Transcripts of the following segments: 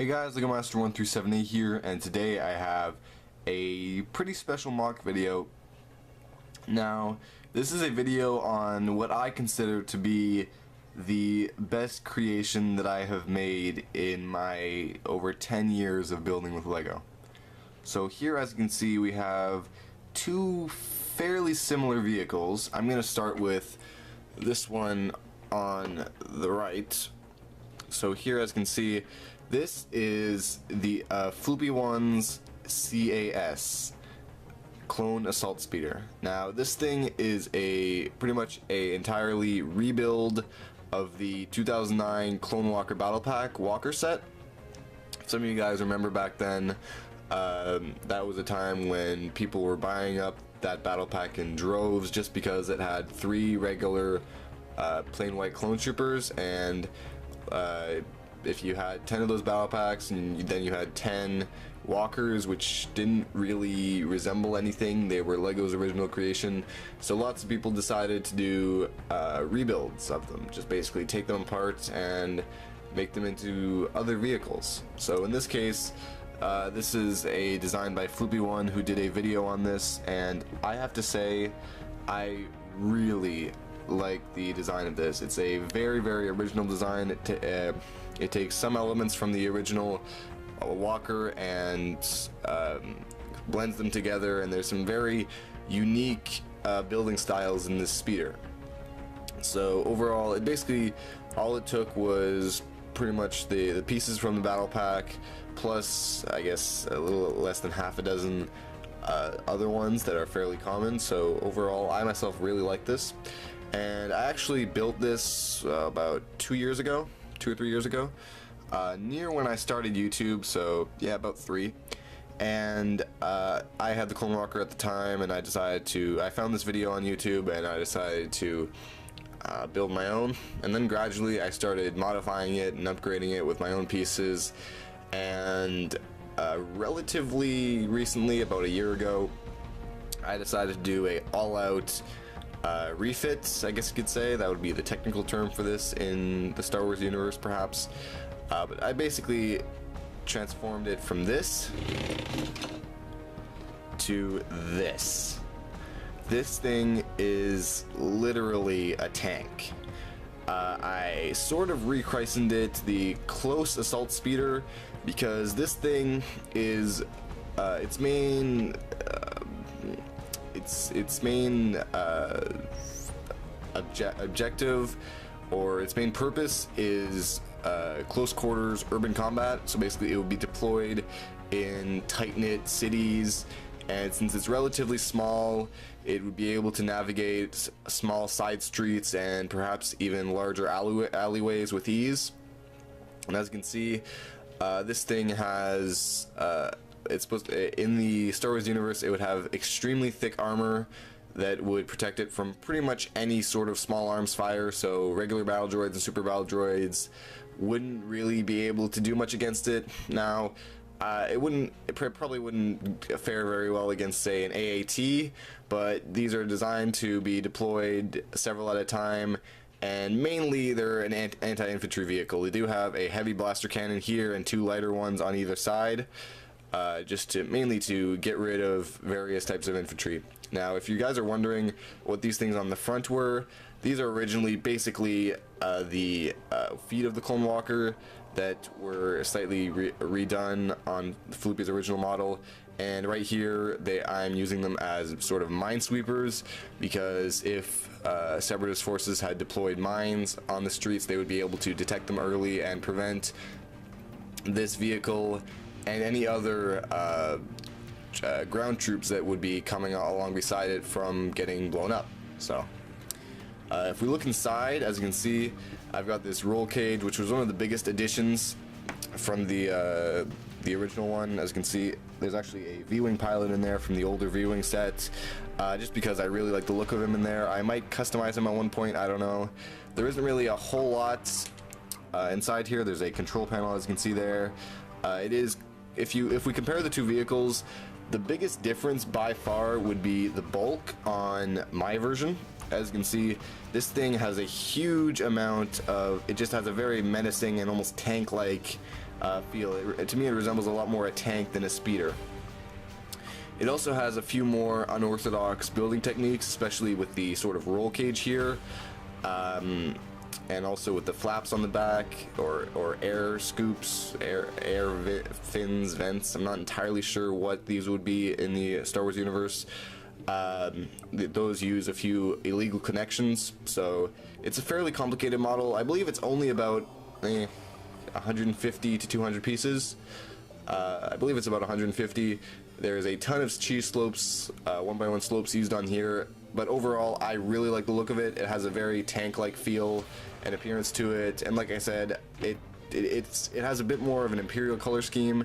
Hey guys, LegoMaster1378 here, and today I have a pretty special mock video. Now, this is a video on what I consider to be the best creation that I have made in my over 10 years of building with Lego. So here, as you can see, we have two fairly similar vehicles. I'm going to start with this one on the right. So here, as you can see, this is the Floopy One's CAS, Clone Assault Speeder. Now, this thing is pretty much a entirely rebuild of the 2009 Clone Walker Battle Pack Walker set. Some of you guys remember back then, that was a time when people were buying up that battle pack in droves just because it had 3 regular plain white clone troopers, and if you had 10 of those battle packs and then you had 10 walkers, which didn't really resemble anything, they were Lego's original creation, so lots of people decided to do rebuilds of them, just basically take them apart and make them into other vehicles. So in this case, this is a design by Floopy One, who did a video on this, and I have to say I really like the design of this. It's a very original design. It takes some elements from the original Walker and blends them together, and there's some very unique building styles in this speeder. So overall, it basically, all it took was pretty much the pieces from the battle pack, plus I guess a little less than half a dozen other ones that are fairly common. So overall, I myself really like this, and I actually built this about 2 or 3 years ago, near when I started YouTube, so yeah, about 3. And I had the Clone Walker at the time, and I found this video on YouTube, and I decided to build my own. And then gradually I started modifying it and upgrading it with my own pieces, and relatively recently, about a year ago, I decided to do a all-out refit, I guess you could say. That would be the technical term for this in the Star Wars universe, perhaps. But I basically transformed it from this to this. This thing is literally a tank. I sort of rechristened it the Close Assault Speeder because this thing is its main objective, or its main purpose, is close quarters urban combat. So basically it would be deployed in tight-knit cities, and since it's relatively small, it would be able to navigate small side streets and perhaps even larger alleyways with ease. And as you can see, this thing has it's supposed to, in the Star Wars universe, it would have extremely thick armor that would protect it from pretty much any sort of small arms fire, so regular battle droids and super battle droids wouldn't really be able to do much against it. Now, it probably wouldn't fare very well against, say, an AAT, but these are designed to be deployed several at a time, and mainly they're an anti-infantry vehicle. They do have a heavy blaster cannon here and 2 lighter ones on either side, just mainly to get rid of various types of infantry. Now, if you guys are wondering what these things on the front were, these are originally basically the feet of the Clone Walker that were slightly redone on Floopy's original model, and right here I'm using them as sort of minesweepers, because if Separatist forces had deployed mines on the streets, they would be able to detect them early and prevent this vehicle and any other ground troops that would be coming along beside it from getting blown up. So if we look inside, as you can see, I've got this roll cage, which was one of the biggest additions from the original one. As you can see, there's actually a V-Wing pilot in there from the older V-Wing set, just because I really like the look of him in there. I might customize him at one point, I don't know. There isn't really a whole lot inside here. There's a control panel, as you can see there. It is, if we compare the two vehicles, the biggest difference by far would be the bulk on my version. As you can see, this thing has a huge amount of, it just has a very menacing and almost tank-like feel. To me, it resembles a lot more a tank than a speeder. It also has a few more unorthodox building techniques, especially with the sort of roll cage here, and also with the flaps on the back, or air scoops, fins, vents. I'm not entirely sure what these would be in the Star Wars universe. Those use a few illegal connections, so it's a fairly complicated model. I believe it's only about 150 to 200 pieces. I believe it's about 150. There's a ton of cheese slopes, 1x1 slopes used on here, but overall I really like the look of it. It has a very tank-like feel and appearance to it, and like I said, it has a bit more of an Imperial color scheme,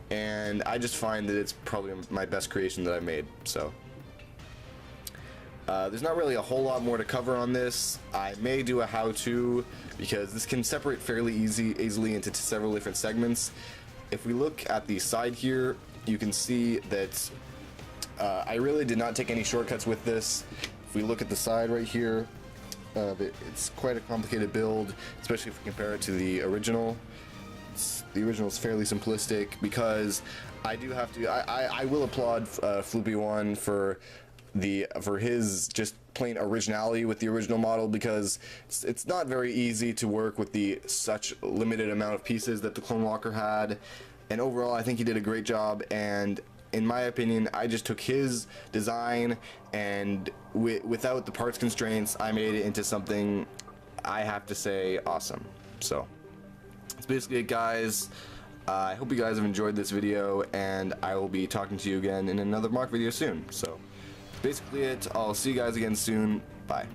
and I just find that it's probably my best creation that I've made. So there's not really a whole lot more to cover on this. I may do a how-to, because this can separate fairly easily into several different segments. If we look at the side here, you can see that I really did not take any shortcuts with this. If we look at the side right here, it's quite a complicated build, especially if we compare it to the original. The original is fairly simplistic, because I do have to. I will applaud Floopy One for his just plain originality with the original model, because it's not very easy to work with such limited amount of pieces that the Clone Walker had. And overall, I think he did a great job, and in my opinion, I just took his design, and without the parts constraints, I made it into something, I have to say, awesome. So that's basically it, guys. I hope you guys have enjoyed this video, and I will be talking to you again in another MOC video soon. So that's basically it. I'll see you guys again soon. Bye.